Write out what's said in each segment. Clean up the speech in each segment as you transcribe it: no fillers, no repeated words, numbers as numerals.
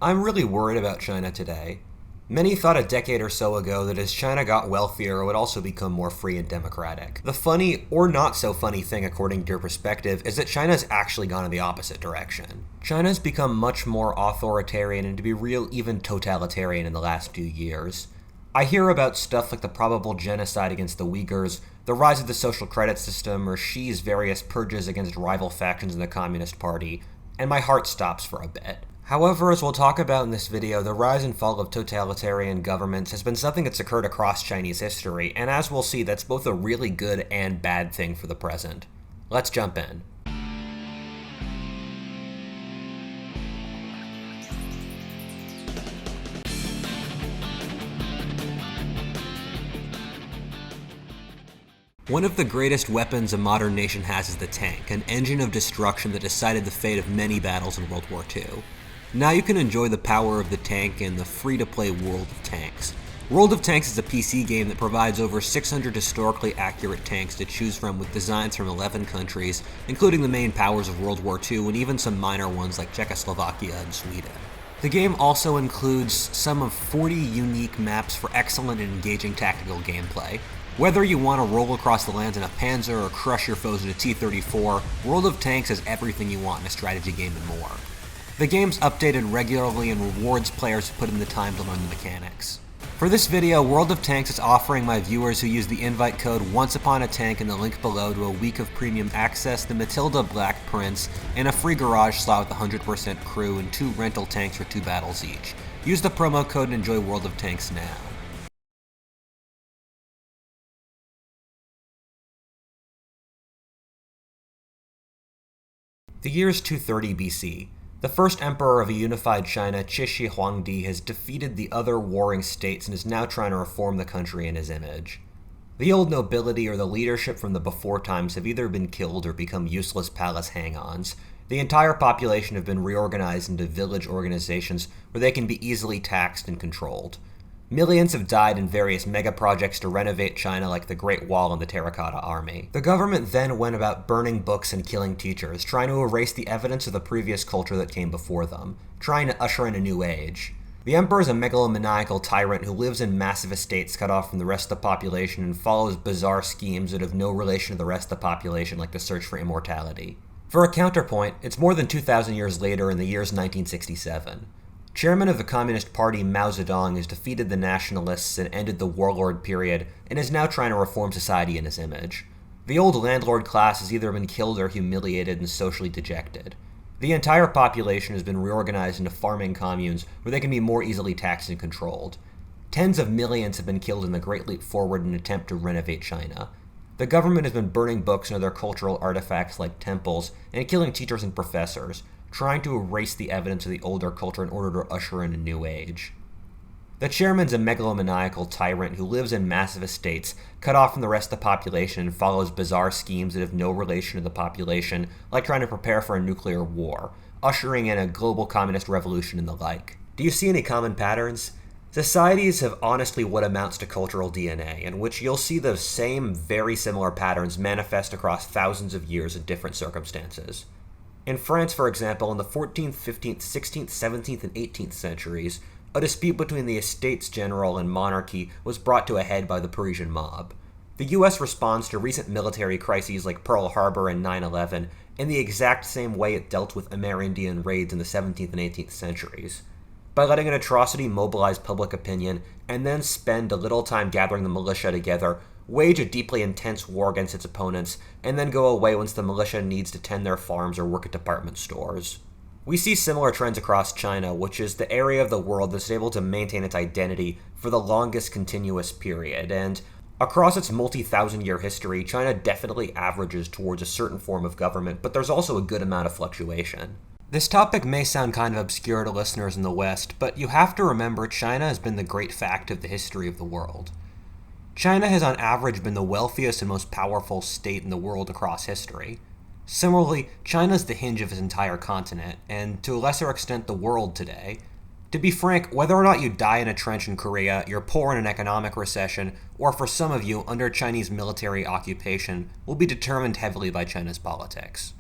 I'm really worried about China today. Many thought a decade or so ago that as China got wealthier, it would also become more free and democratic. The funny, or not so funny thing according to your perspective, is that China's actually gone in the opposite direction. China's become much more authoritarian and, to be real, even totalitarian in the last few years. I hear about stuff like the probable genocide against the Uyghurs, the rise of the social credit system, or Xi's various purges against rival factions in the Communist Party, and my heart stops for a bit. However, as we'll talk about in this video, the rise and fall of totalitarian governments has been something that's occurred across Chinese history, and as we'll see, that's both a really good and bad thing for the present. Let's jump in. One of the greatest weapons a modern nation has is the tank, an engine of destruction that decided the fate of many battles in World War II. Now you can enjoy the power of the tank in the free-to-play World of Tanks. World of Tanks is a PC game that provides over 600 historically accurate tanks to choose from with designs from 11 countries, including the main powers of World War II and even some minor ones like Czechoslovakia and Sweden. The game also includes some of 40 unique maps for excellent and engaging tactical gameplay. Whether you want to roll across the lands in a Panzer or crush your foes in a T-34, World of Tanks has everything you want in a strategy game and more. The game's updated regularly and rewards players who put in the time to learn the mechanics. For this video, World of Tanks is offering my viewers who use the invite code ONCEUPONATANK in the link below to a week of premium access, the Matilda Black Prince, and a free garage slot with 100% crew and 2 rental tanks for 2 battles each. Use the promo code and enjoy World of Tanks now. The year is 230 BC. The first emperor of a unified China, Qixi Huangdi, has defeated the other warring states and is now trying to reform the country in his image. The old nobility or the leadership from the before times have either been killed or become useless palace hang-ons. The entire population have been reorganized into village organizations where they can be easily taxed and controlled. Millions have died in various mega-projects to renovate China like the Great Wall and the Terracotta Army. The government then went about burning books and killing teachers, trying to erase the evidence of the previous culture that came before them, trying to usher in a new age. The emperor is a megalomaniacal tyrant who lives in massive estates cut off from the rest of the population and follows bizarre schemes that have no relation to the rest of the population, like the search for immortality. For a counterpoint, it's more than 2,000 years later in the year's 1967. Chairman of the Communist Party Mao Zedong has defeated the nationalists and ended the warlord period, and is now trying to reform society in his image. The old landlord class has either been killed or humiliated and socially dejected. The entire population has been reorganized into farming communes where they can be more easily taxed and controlled. Tens of millions have been killed in the Great Leap Forward in an attempt to renovate China. The government has been burning books and other cultural artifacts like temples, and killing teachers and professors, trying to erase the evidence of the older culture in order to usher in a new age. The chairman's a megalomaniacal tyrant who lives in massive estates, cut off from the rest of the population, and follows bizarre schemes that have no relation to the population, like trying to prepare for a nuclear war, ushering in a global communist revolution and the like. Do you see any common patterns? Societies have honestly what amounts to cultural DNA, in which you'll see the same very similar patterns manifest across thousands of years in different circumstances. In France, for example, in the 14th, 15th, 16th, 17th, and 18th centuries, a dispute between the Estates General and monarchy was brought to a head by the Parisian mob. The US responds to recent military crises like Pearl Harbor and 9/11 in the exact same way it dealt with Amerindian raids in the 17th and 18th centuries, by letting an atrocity mobilize public opinion and then spend a little time gathering the militia together, wage a deeply intense war against its opponents, and then go away once the militia needs to tend their farms or work at department stores. We see similar trends across China, which is the area of the world that's able to maintain its identity for the longest continuous period, and across its multi-thousand-year history, China definitely averages towards a certain form of government, but there's also a good amount of fluctuation. This topic may sound kind of obscure to listeners in the West, but you have to remember China has been the great fact of the history of the world. China has on average been the wealthiest and most powerful state in the world across history. Similarly, China is the hinge of its entire continent, and to a lesser extent the world today. To be frank, whether or not you die in a trench in Korea, you're poor in an economic recession, or for some of you, under Chinese military occupation, will be determined heavily by China's politics.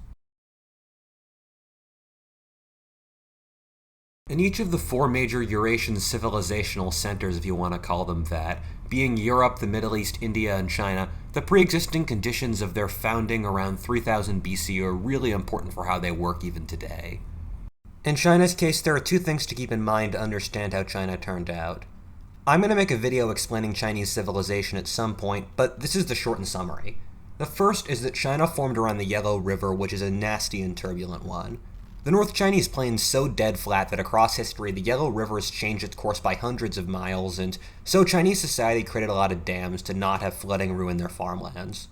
In each of the four major Eurasian civilizational centers, if you want to call them that, being Europe, the Middle East, India, and China, the pre-existing conditions of their founding around 3000 BC are really important for how they work even today. In China's case, there are two things to keep in mind to understand how China turned out. I'm going to make a video explaining Chinese civilization at some point, but this is the shortened summary. The first is that China formed around the Yellow River, which is a nasty and turbulent one. The North Chinese plain is so dead flat that across history the Yellow River has changed its course by hundreds of miles, and so Chinese society created a lot of dams to not have flooding ruin their farmlands.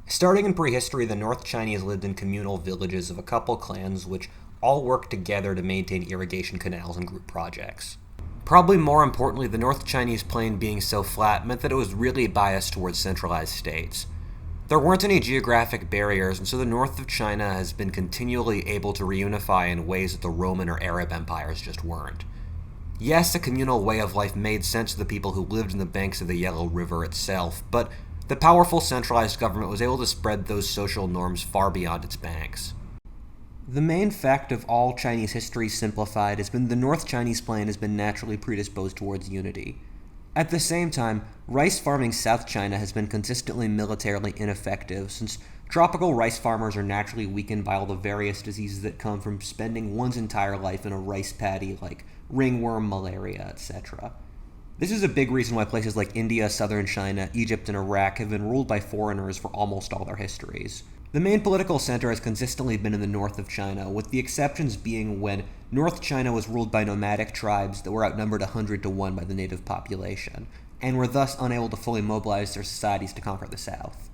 Starting in prehistory, the North Chinese lived in communal villages of a couple clans which all worked together to maintain irrigation canals and group projects. Probably more importantly, the North Chinese plain being so flat meant that it was really biased towards centralized states. There weren't any geographic barriers, and so the north of China has been continually able to reunify in ways that the Roman or Arab empires just weren't. Yes, a communal way of life made sense to the people who lived in the banks of the Yellow River itself, but the powerful centralized government was able to spread those social norms far beyond its banks. The main fact of all Chinese history simplified has been the North Chinese plain has been naturally predisposed towards unity. At the same time, rice farming South China has been consistently militarily ineffective, since tropical rice farmers are naturally weakened by all the various diseases that come from spending one's entire life in a rice paddy like ringworm, malaria, etc. This is a big reason why places like India, southern China, Egypt, and Iraq have been ruled by foreigners for almost all their histories. The main political center has consistently been in the north of China, with the exceptions being when North China was ruled by nomadic tribes that were outnumbered 100 to 1 by the native population, and were thus unable to fully mobilize their societies to conquer the south.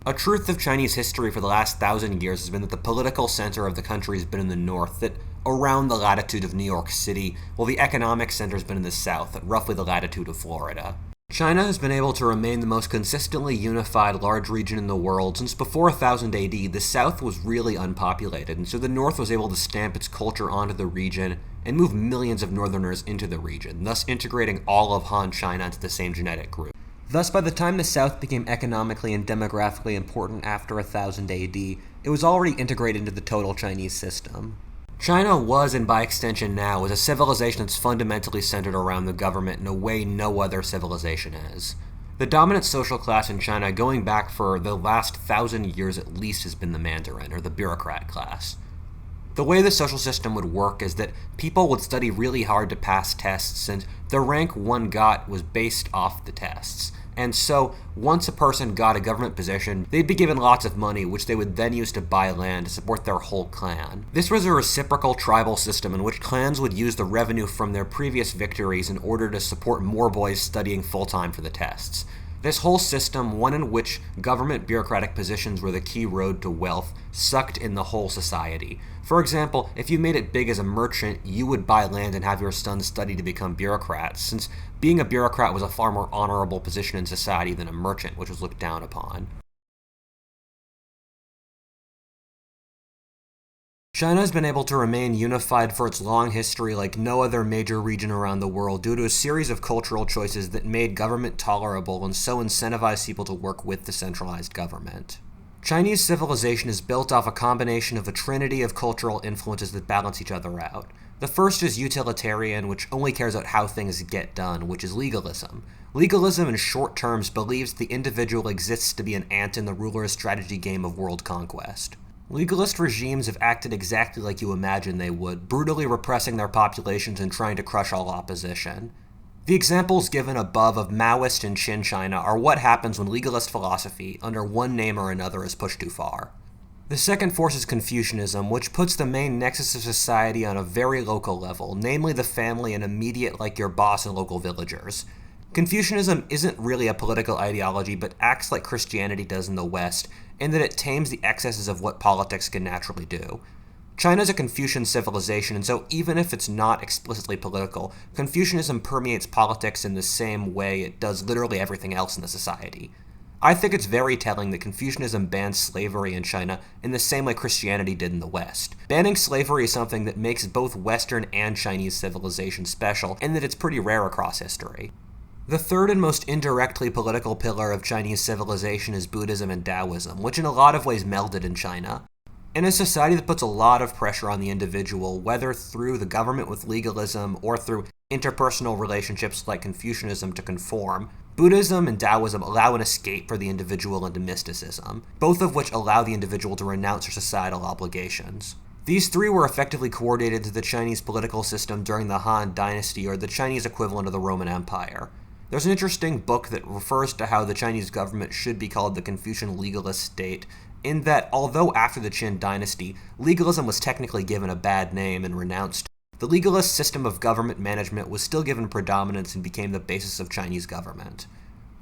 A truth of Chinese history for the last 1,000 years has been that the political center of the country has been in the north, at around the latitude of New York City, while the economic center has been in the south, at roughly the latitude of Florida. China has been able to remain the most consistently unified large region in the world since before 1000 AD. The south was really unpopulated, and so the north was able to stamp its culture onto the region and move millions of northerners into the region, thus integrating all of Han China into the same genetic group. Thus, by the time the south became economically and demographically important after 1000 AD, it was already integrated into the total Chinese system. China was, and by extension now, is a civilization that's fundamentally centered around the government in a way no other civilization is. The dominant social class in China, going back for the last 1,000 years at least, has been the Mandarin, or the bureaucrat class. The way the social system would work is that people would study really hard to pass tests, and the rank one got was based off the tests. And so, once a person got a government position, they'd be given lots of money, which they would then use to buy land to support their whole clan. This was a reciprocal tribal system in which clans would use the revenue from their previous victories in order to support more boys studying full-time for the tests. This whole system, one in which government bureaucratic positions were the key road to wealth, sucked in the whole society. For example, if you made it big as a merchant, you would buy land and have your sons study to become bureaucrats, since being a bureaucrat was a far more honorable position in society than a merchant, which was looked down upon. China has been able to remain unified for its long history like no other major region around the world due to a series of cultural choices that made government tolerable and so incentivized people to work with the centralized government. Chinese civilization is built off a combination of a trinity of cultural influences that balance each other out. The first is utilitarian, which only cares about how things get done, which is legalism. Legalism, in short terms, believes the individual exists to be an ant in the ruler's strategy game of world conquest. Legalist regimes have acted exactly like you imagine they would, brutally repressing their populations and trying to crush all opposition. The examples given above of Maoist and Qin China are what happens when legalist philosophy, under one name or another, is pushed too far. The second force is Confucianism, which puts the main nexus of society on a very local level, namely the family and immediate like your boss and local villagers. Confucianism isn't really a political ideology, but acts like Christianity does in the West, in that it tames the excesses of what politics can naturally do. China's a Confucian civilization, and so even if it's not explicitly political, Confucianism permeates politics in the same way it does literally everything else in the society. I think it's very telling that Confucianism banned slavery in China in the same way Christianity did in the West. Banning slavery is something that makes both Western and Chinese civilization special, in that it's pretty rare across history. The third and most indirectly political pillar of Chinese civilization is Buddhism and Taoism, which in a lot of ways melded in China. In a society that puts a lot of pressure on the individual, whether through the government with legalism or through interpersonal relationships like Confucianism to conform, Buddhism and Taoism allow an escape for the individual into mysticism, both of which allow the individual to renounce their societal obligations. These three were effectively coordinated into the Chinese political system during the Han Dynasty, or the Chinese equivalent of the Roman Empire. There's an interesting book that refers to how the Chinese government should be called the Confucian legalist state, in that although after the Qin Dynasty, legalism was technically given a bad name and renounced, the legalist system of government management was still given predominance and became the basis of Chinese government.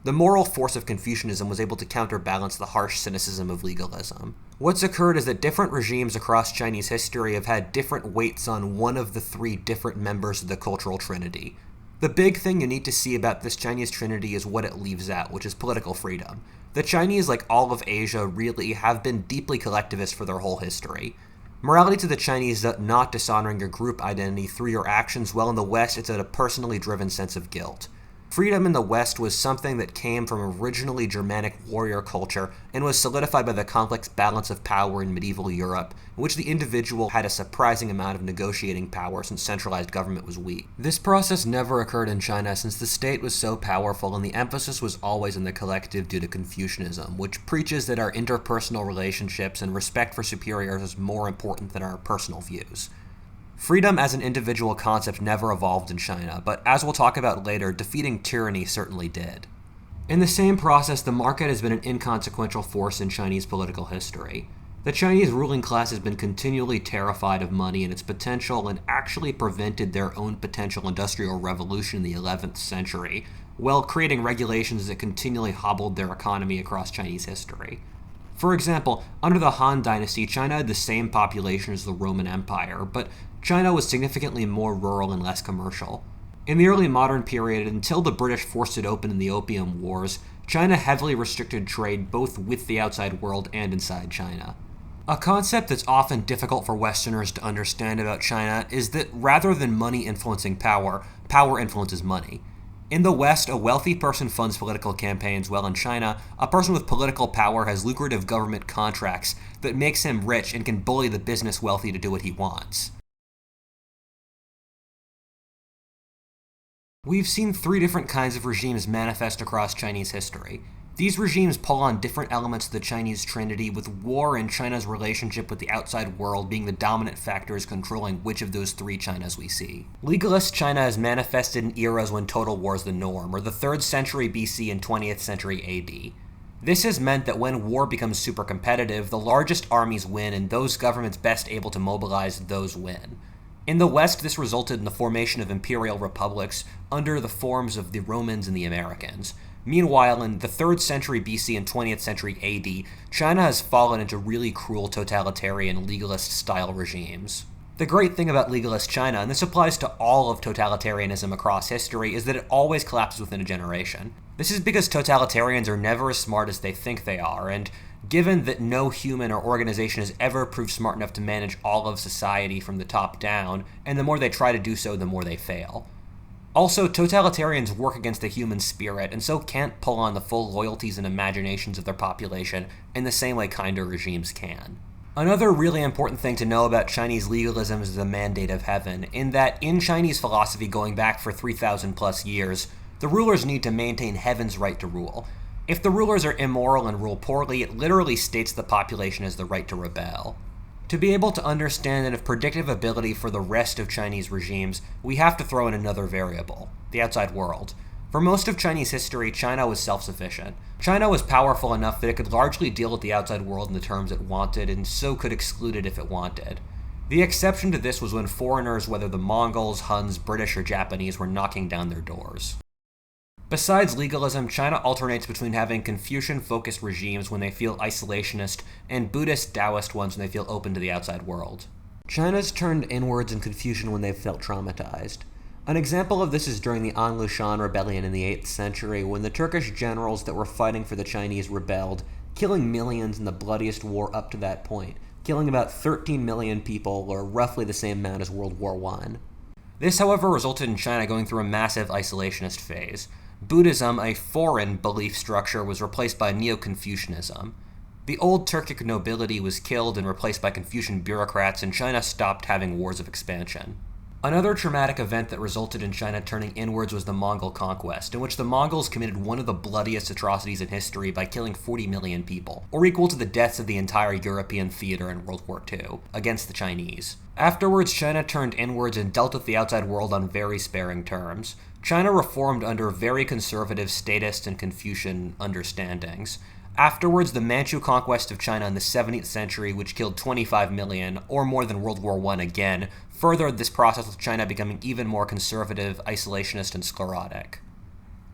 The moral force of Confucianism was able to counterbalance the harsh cynicism of legalism. What's occurred is that different regimes across Chinese history have had different weights on one of the three different members of the cultural trinity. The big thing you need to see about this Chinese Trinity is what it leaves out, which is political freedom. The Chinese, like all of Asia, really have been deeply collectivist for their whole history. Morality to the Chinese is not dishonoring your group identity through your actions, while in the West it's a personally driven sense of guilt. Freedom in the West was something that came from originally Germanic warrior culture and was solidified by the complex balance of power in medieval Europe, in which the individual had a surprising amount of negotiating power since centralized government was weak. This process never occurred in China since the state was so powerful and the emphasis was always on the collective due to Confucianism, which preaches that our interpersonal relationships and respect for superiors is more important than our personal views. Freedom as an individual concept never evolved in China, but as we'll talk about later, defeating tyranny certainly did. In the same process, the market has been an inconsequential force in Chinese political history. The Chinese ruling class has been continually terrified of money and its potential and actually prevented their own potential industrial revolution in the 11th century, while creating regulations that continually hobbled their economy across Chinese history. For example, under the Han Dynasty, China had the same population as the Roman Empire, but China was significantly more rural and less commercial. In the early modern period, until the British forced it open in the Opium Wars, China heavily restricted trade both with the outside world and inside China. A concept that's often difficult for Westerners to understand about China is that rather than money influencing power, power influences money. In the West, a wealthy person funds political campaigns, while in China, a person with political power has lucrative government contracts that makes him rich and can bully the business wealthy to do what he wants. We've seen three different kinds of regimes manifest across Chinese history. These regimes pull on different elements of the Chinese Trinity, with war and China's relationship with the outside world being the dominant factors controlling which of those three Chinas we see. Legalist China has manifested in eras when total war is the norm, or the 3rd century BC and 20th century AD. This has meant that when war becomes super competitive, the largest armies win, and those governments best able to mobilize those win. In the West, this resulted in the formation of imperial republics under the forms of the Romans and the Americans. Meanwhile, in the 3rd century BC and 20th century AD, China has fallen into really cruel totalitarian legalist-style regimes. The great thing about legalist China, and this applies to all of totalitarianism across history, is that it always collapses within a generation. This is because totalitarians are never as smart as they think they are, and given that no human or organization has ever proved smart enough to manage all of society from the top down, and the more they try to do so, the more they fail. Also, totalitarians work against the human spirit, and so can't pull on the full loyalties and imaginations of their population in the same way kinder regimes can. Another really important thing to know about Chinese legalism is the mandate of heaven, in that in Chinese philosophy going back for 3,000 plus years, the rulers need to maintain heaven's right to rule. If the rulers are immoral and rule poorly, it literally states the population has the right to rebel. To be able to understand and have predictive ability for the rest of Chinese regimes, we have to throw in another variable, the outside world. For most of Chinese history, China was self-sufficient. China was powerful enough that it could largely deal with the outside world in the terms it wanted, and so could exclude it if it wanted. The exception to this was when foreigners, whether the Mongols, Huns, British, or Japanese, were knocking down their doors. Besides legalism, China alternates between having Confucian-focused regimes when they feel isolationist and Buddhist-Taoist ones when they feel open to the outside world. China's turned inwards in Confucian when they've felt traumatized. An example of this is during the An Lushan rebellion in the 8th century, when the Turkish generals that were fighting for the Chinese rebelled, killing millions in the bloodiest war up to that point, killing about 13 million people, or roughly the same amount as World War I. This, however, resulted in China going through a massive isolationist phase. Buddhism, a foreign belief structure, was replaced by Neo-Confucianism. The old Turkic nobility was killed and replaced by Confucian bureaucrats, and China stopped having wars of expansion. Another traumatic event that resulted in China turning inwards was the Mongol conquest, in which the Mongols committed one of the bloodiest atrocities in history by killing 40 million people, or equal to the deaths of the entire European theater in World War II, against the Chinese. Afterwards, China turned inwards and dealt with the outside world on very sparing terms. China reformed under very conservative statist and Confucian understandings. Afterwards, the Manchu conquest of China in the 17th century, which killed 25 million, or more than World War I again, furthered this process with China becoming even more conservative, isolationist, and sclerotic.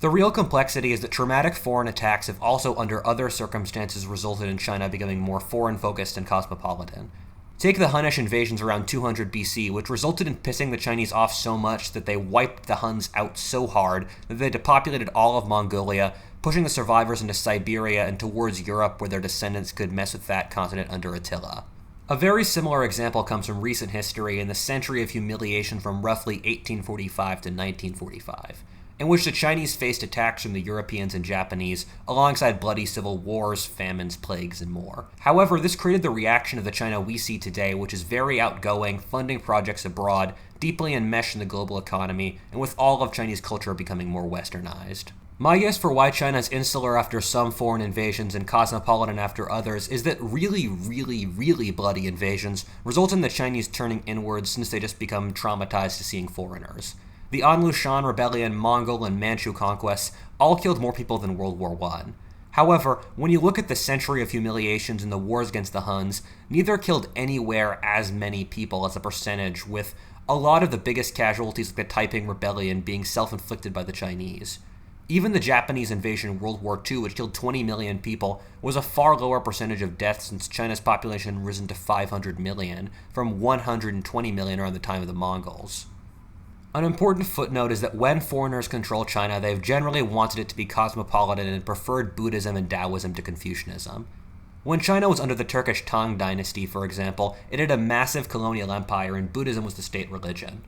The real complexity is that traumatic foreign attacks have also, under other circumstances, resulted in China becoming more foreign-focused and cosmopolitan. Take the Hunnish invasions around 200 BC, which resulted in pissing the Chinese off so much that they wiped the Huns out so hard that they depopulated all of Mongolia, pushing the survivors into Siberia and towards Europe, where their descendants could mess with that continent under Attila. A very similar example comes from recent history in the Century of Humiliation from roughly 1845 to 1945, in which the Chinese faced attacks from the Europeans and Japanese, alongside bloody civil wars, famines, plagues, and more. However, this created the reaction of the China we see today, which is very outgoing, funding projects abroad, deeply enmeshed in the global economy, and with all of Chinese culture becoming more westernized. My guess for why China is insular after some foreign invasions and cosmopolitan after others is that really bloody invasions result in the Chinese turning inwards, since they just become traumatized to seeing foreigners. The Anlu Shan Rebellion, Mongol, and Manchu conquests all killed more people than World War I. However, when you look at the Century of Humiliations and the wars against the Huns, neither killed anywhere as many people as a percentage, with a lot of the biggest casualties like the Taiping Rebellion being self-inflicted by the Chinese. Even the Japanese invasion in World War II, which killed 20 million people, was a far lower percentage of deaths since China's population had risen to 500 million, from 120 million around the time of the Mongols. An important footnote is that when foreigners control China, they've generally wanted it to be cosmopolitan and preferred Buddhism and Taoism to Confucianism. When China was under the Turkish Tang dynasty, for example, it had a massive colonial empire and Buddhism was the state religion.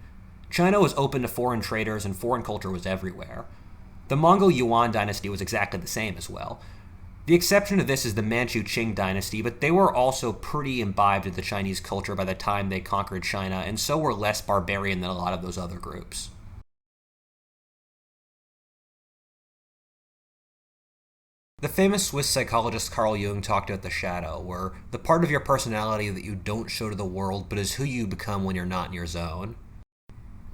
China was open to foreign traders and foreign culture was everywhere. The Mongol Yuan dynasty was exactly the same as well. The exception to this is the Manchu Qing dynasty, but they were also pretty imbibed with the Chinese culture by the time they conquered China, and so were less barbarian than a lot of those other groups. The famous Swiss psychologist Carl Jung talked about the shadow, where the part of your personality that you don't show to the world, but is who you become when you're not in your zone.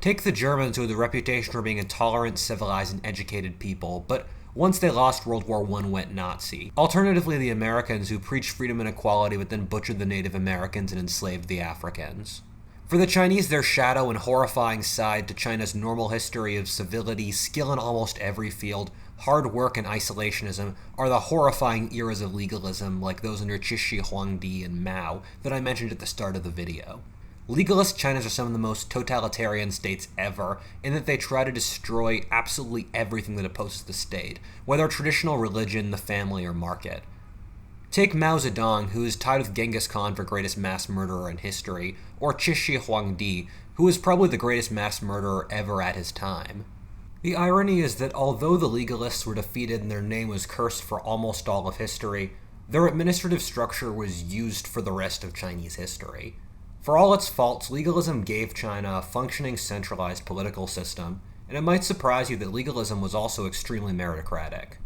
Take the Germans, who had the reputation for being a tolerant, civilized, and educated people, but once they lost World War I went Nazi. Alternatively, the Americans, who preached freedom and equality but then butchered the Native Americans and enslaved the Africans. For the Chinese, their shadow and horrifying side to China's normal history of civility, skill in almost every field, hard work, and isolationism are the horrifying eras of legalism like those under Cixi Huangdi and Mao that I mentioned at the start of the video. Legalist Chinas are some of the most totalitarian states ever, in that they try to destroy absolutely everything that opposes the state, whether traditional religion, the family, or market. Take Mao Zedong, who is tied with Genghis Khan for greatest mass murderer in history, or Cixi Huangdi, who is probably the greatest mass murderer ever at his time. The irony is that although the legalists were defeated and their name was cursed for almost all of history, their administrative structure was used for the rest of Chinese history. For all its faults, legalism gave China a functioning centralized political system, and it might surprise you that legalism was also extremely meritocratic.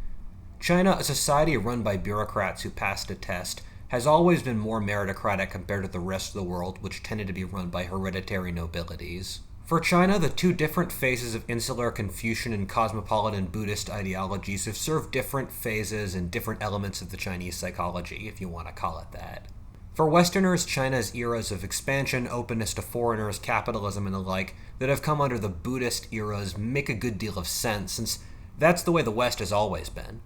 China, a society run by bureaucrats who passed a test, has always been more meritocratic compared to the rest of the world, which tended to be run by hereditary nobilities. For China, the two different phases of insular Confucian and cosmopolitan Buddhist ideologies have served different phases and different elements of the Chinese psychology, if you want to call it that. For Westerners, China's eras of expansion, openness to foreigners, capitalism, and the like that have come under the Buddhist eras make a good deal of sense, since that's the way the West has always been.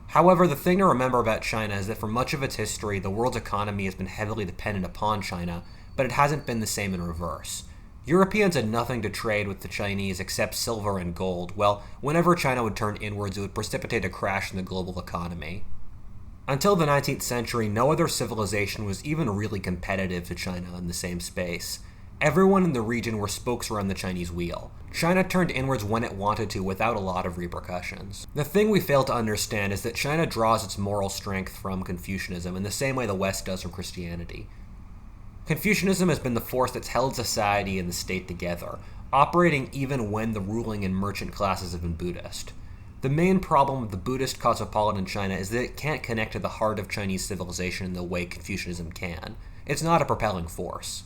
However, the thing to remember about China is that for much of its history, the world's economy has been heavily dependent upon China, but it hasn't been the same in reverse. Europeans had nothing to trade with the Chinese except silver and gold, while whenever China would turn inwards, it would precipitate a crash in the global economy. Until the 19th century, no other civilization was even really competitive to China in the same space. Everyone in the region were spokes around the Chinese wheel. China turned inwards when it wanted to without a lot of repercussions. The thing we fail to understand is that China draws its moral strength from Confucianism in the same way the West does from Christianity. Confucianism has been the force that's held society and the state together, operating even when the ruling and merchant classes have been Buddhist. The main problem with the Buddhist cosmopolitan China is that it can't connect to the heart of Chinese civilization in the way Confucianism can. It's not a propelling force.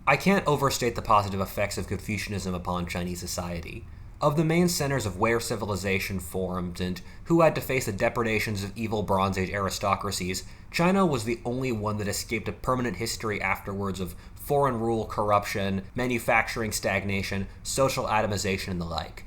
I can't overstate the positive effects of Confucianism upon Chinese society. Of the main centers of where civilization formed and who had to face the depredations of evil Bronze Age aristocracies, China was the only one that escaped a permanent history afterwards of foreign rule, corruption, manufacturing stagnation, social atomization, and the like.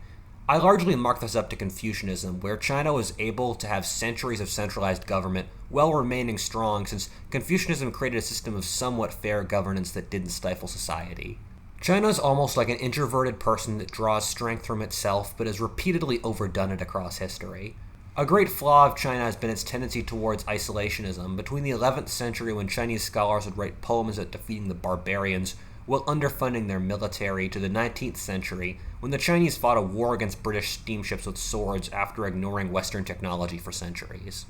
I largely mark this up to Confucianism, where China was able to have centuries of centralized government while remaining strong, since Confucianism created a system of somewhat fair governance that didn't stifle society. China is almost like an introverted person that draws strength from itself but has repeatedly overdone it across history. A great flaw of China has been its tendency towards isolationism. Between the 11th century, when Chinese scholars would write poems at defeating the barbarians while underfunding their military, to the 19th century, when the Chinese fought a war against British steamships with swords after ignoring Western technology for centuries.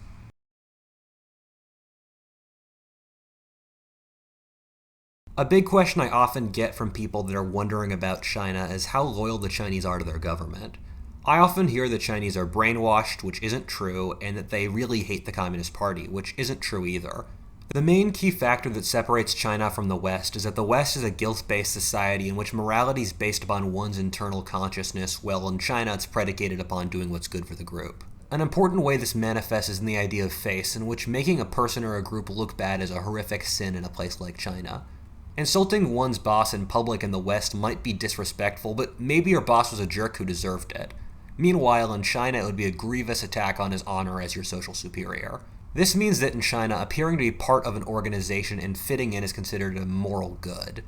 A big question I often get from people that are wondering about China is how loyal the Chinese are to their government. I often hear the Chinese are brainwashed, which isn't true, and that they really hate the Communist Party, which isn't true either. The main key factor that separates China from the West is that the West is a guilt-based society in which morality is based upon one's internal consciousness, while in China it's predicated upon doing what's good for the group. An important way this manifests is in the idea of face, in which making a person or a group look bad is a horrific sin in a place like China. Insulting one's boss in public in the West might be disrespectful, but maybe your boss was a jerk who deserved it. Meanwhile, in China, it would be a grievous attack on his honor as your social superior. This means that in China, appearing to be part of an organization and fitting in is considered a moral good.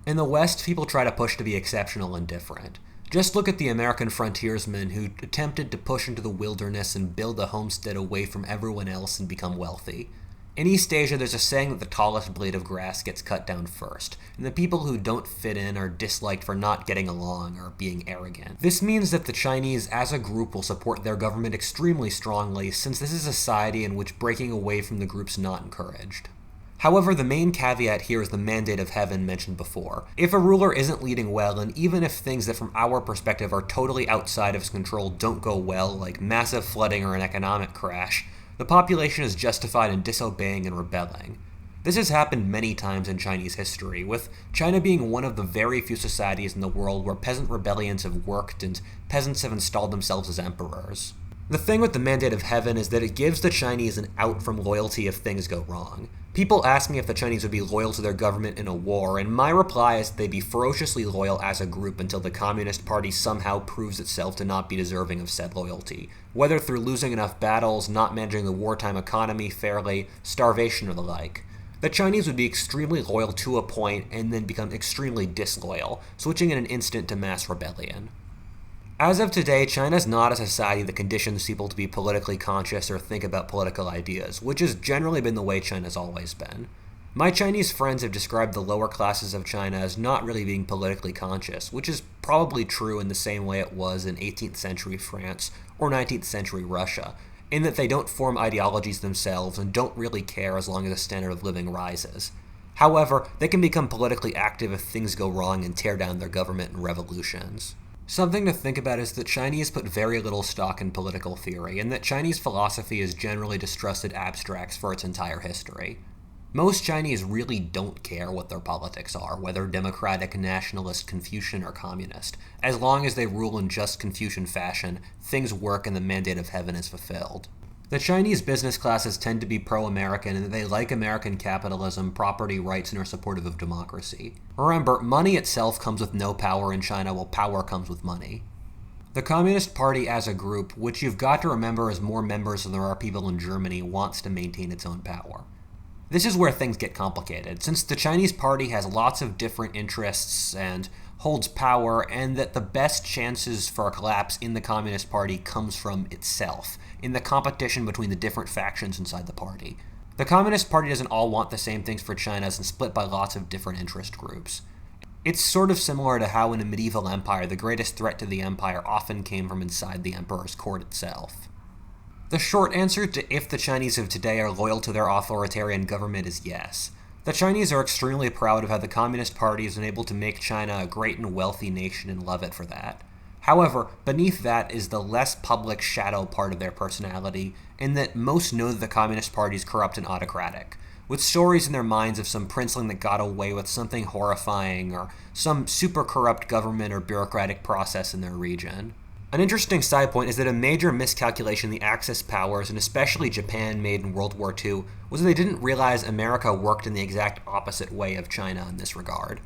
In the West, people try to push to be exceptional and different. Just look at the American frontiersmen who attempted to push into the wilderness and build a homestead away from everyone else and become wealthy. In East Asia, there's a saying that the tallest blade of grass gets cut down first, and the people who don't fit in are disliked for not getting along or being arrogant. This means that the Chinese as a group will support their government extremely strongly, since this is a society in which breaking away from the group's not encouraged. However, the main caveat here is the mandate of heaven mentioned before. If a ruler isn't leading well, and even if things that from our perspective are totally outside of his control don't go well, like massive flooding or an economic crash, the population is justified in disobeying and rebelling. This has happened many times in Chinese history, with China being one of the very few societies in the world where peasant rebellions have worked and peasants have installed themselves as emperors. The thing with the mandate of heaven is that it gives the Chinese an out from loyalty if things go wrong. People ask me if the Chinese would be loyal to their government in a war, and my reply is that they'd be ferociously loyal as a group until the Communist Party somehow proves itself to not be deserving of said loyalty, whether through losing enough battles, not managing the wartime economy fairly, starvation, or the like. The Chinese would be extremely loyal to a point and then become extremely disloyal, switching in an instant to mass rebellion. As of today, China is not a society that conditions people to be politically conscious or think about political ideas, which has generally been the way China's always been. My Chinese friends have described the lower classes of China as not really being politically conscious, which is probably true in the same way it was in 18th century France or 19th century Russia, in that they don't form ideologies themselves and don't really care as long as the standard of living rises. However, they can become politically active if things go wrong and tear down their government in revolutions. Something to think about is that Chinese put very little stock in political theory, and that Chinese philosophy has generally distrusted abstracts for its entire history. Most Chinese really don't care what their politics are, whether democratic, nationalist, Confucian, or communist. As long as they rule in just Confucian fashion, things work and the mandate of heaven is fulfilled. The Chinese business classes tend to be pro-American and they like American capitalism, property rights, and are supportive of democracy. Remember, money itself comes with no power in China, while power comes with money. The Communist Party as a group, which you've got to remember has more members than there are people in Germany, wants to maintain its own power. This is where things get complicated, since the Chinese Party has lots of different interests and holds power, and that the best chances for a collapse in the Communist Party comes from itself, in the competition between the different factions inside the party. The Communist Party doesn't all want the same things for China and split by lots of different interest groups. It's sort of similar to how in a medieval empire, the greatest threat to the empire often came from inside the emperor's court itself. The short answer to if the Chinese of today are loyal to their authoritarian government is yes. The Chinese are extremely proud of how the Communist Party has been able to make China a great and wealthy nation and love it for that. However, beneath that is the less public shadow part of their personality, in that most know that the Communist Party is corrupt and autocratic, with stories in their minds of some princeling that got away with something horrifying, or some super corrupt government or bureaucratic process in their region. An interesting side point is that a major miscalculation the Axis powers, and especially Japan, made in World War II was that they didn't realize America worked in the exact opposite way of China in this regard.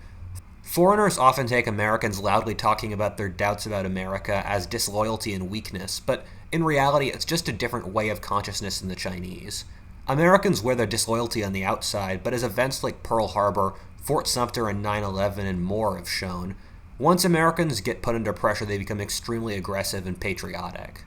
Foreigners often take Americans loudly talking about their doubts about America as disloyalty and weakness, but in reality it's just a different way of consciousness in the Chinese. Americans wear their disloyalty on the outside, but as events like Pearl Harbor, Fort Sumter, and 9/11 and more have shown, once Americans get put under pressure, they become extremely aggressive and patriotic.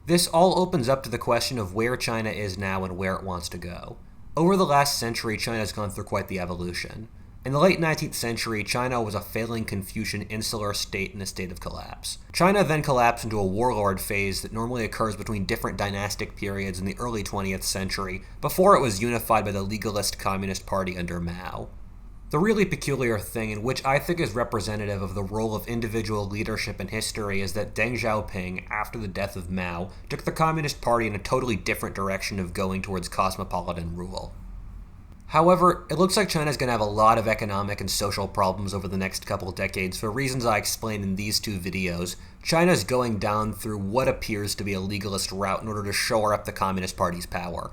This all opens up to the question of where China is now and where it wants to go. Over the last century, China has gone through quite the evolution. In the late 19th century, China was a failing Confucian insular state in a state of collapse. China then collapsed into a warlord phase that normally occurs between different dynastic periods in the early 20th century, before it was unified by the legalist Communist Party under Mao. The really peculiar thing, and which I think is representative of the role of individual leadership in history, is that Deng Xiaoping, after the death of Mao, took the Communist Party in a totally different direction of going towards cosmopolitan rule. However, it looks like China's going to have a lot of economic and social problems over the next couple decades for reasons I explained in these two videos. China's going down through what appears to be a legalist route in order to shore up the Communist Party's power.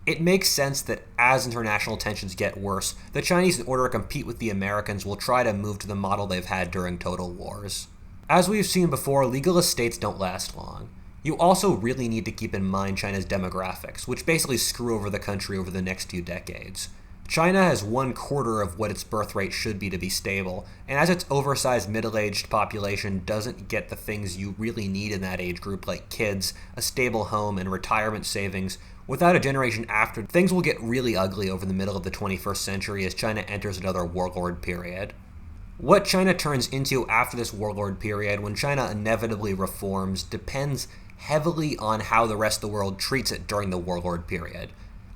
It makes sense that as international tensions get worse, the Chinese, in order to compete with the Americans, will try to move to the model they've had during total wars. As we've seen before, legalist states don't last long. You also really need to keep in mind China's demographics, which basically screw over the country over the next few decades. China has 1/4 of what its birth rate should be to be stable, and as its oversized middle-aged population doesn't get the things you really need in that age group like kids, a stable home, and retirement savings, without a generation after, things will get really ugly over the middle of the 21st century as China enters another warlord period. What China turns into after this warlord period, when China inevitably reforms, depends heavily on how the rest of the world treats it during the warlord period.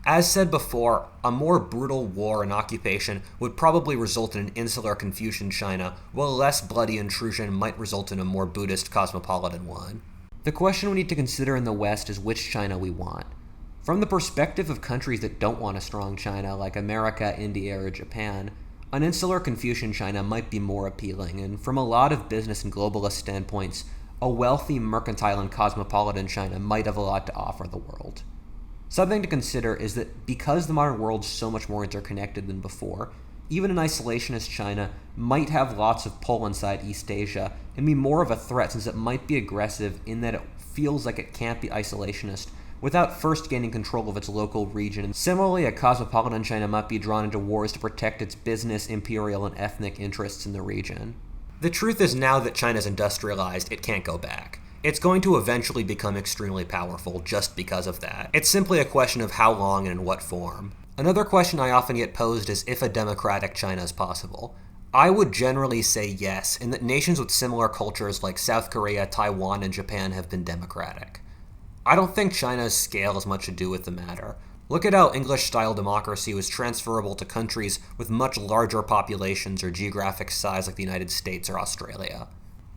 As said before, a more brutal war and occupation would probably result in an insular Confucian China, while a less bloody intrusion might result in a more Buddhist cosmopolitan one. The question we need to consider in the West is which China we want. From the perspective of countries that don't want a strong China, like America, India, or Japan, an insular Confucian China might be more appealing, and from a lot of business and globalist standpoints, a wealthy, mercantile, and cosmopolitan China might have a lot to offer the world. Something to consider is that because the modern world is so much more interconnected than before, even an isolationist China might have lots of pull inside East Asia and be more of a threat, since it might be aggressive in that it feels like it can't be isolationist without first gaining control of its local region. And similarly, a cosmopolitan China might be drawn into wars to protect its business, imperial, and ethnic interests in the region. The truth is, now that China's industrialized, it can't go back. It's going to eventually become extremely powerful just because of that. It's simply a question of how long and in what form. Another question I often get posed is if a democratic China is possible. I would generally say yes, in that nations with similar cultures like South Korea, Taiwan, and Japan have been democratic. I don't think China's scale has much to do with the matter. Look at how English-style democracy was transferable to countries with much larger populations or geographic size like the United States or Australia.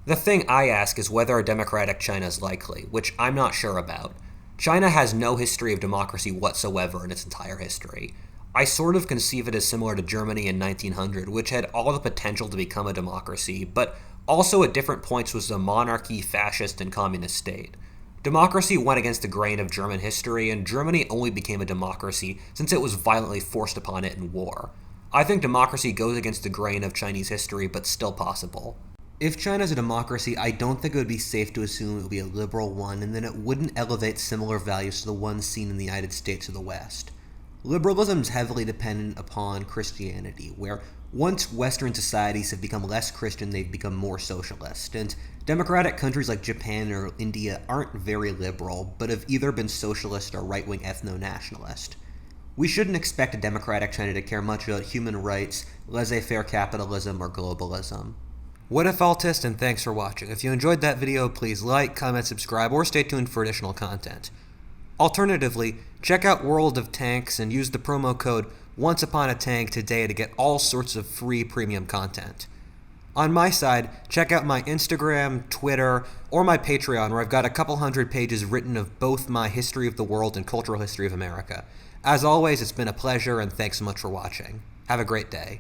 The thing I ask is whether a democratic China is likely, which I'm not sure about. China has no history of democracy whatsoever in its entire history. I sort of conceive it as similar to Germany in 1900, which had all the potential to become a democracy, but also at different points was a monarchy, fascist, and communist state. Democracy went against the grain of German history, and Germany only became a democracy since it was violently forced upon it in war. I think democracy goes against the grain of Chinese history, but still possible. If China's a democracy, I don't think it would be safe to assume it would be a liberal one, and then it wouldn't elevate similar values to the ones seen in the United States or the West. Liberalism is heavily dependent upon Christianity, where once Western societies have become less Christian, they've become more socialist, and democratic countries like Japan or India aren't very liberal, but have either been socialist or right-wing ethno-nationalist. We shouldn't expect a democratic China to care much about human rights, laissez-faire capitalism, or globalism. What if altist, and thanks for watching. If you enjoyed that video, please like, comment, subscribe, or stay tuned for additional content. Alternatively, check out World of Tanks and use the promo code ONCEUPONATANK today to get all sorts of free premium content. On my side, check out my Instagram, Twitter, or my Patreon, where I've got a couple hundred pages written of both my history of the world and cultural history of America. As always, it's been a pleasure, and thanks so much for watching. Have a great day.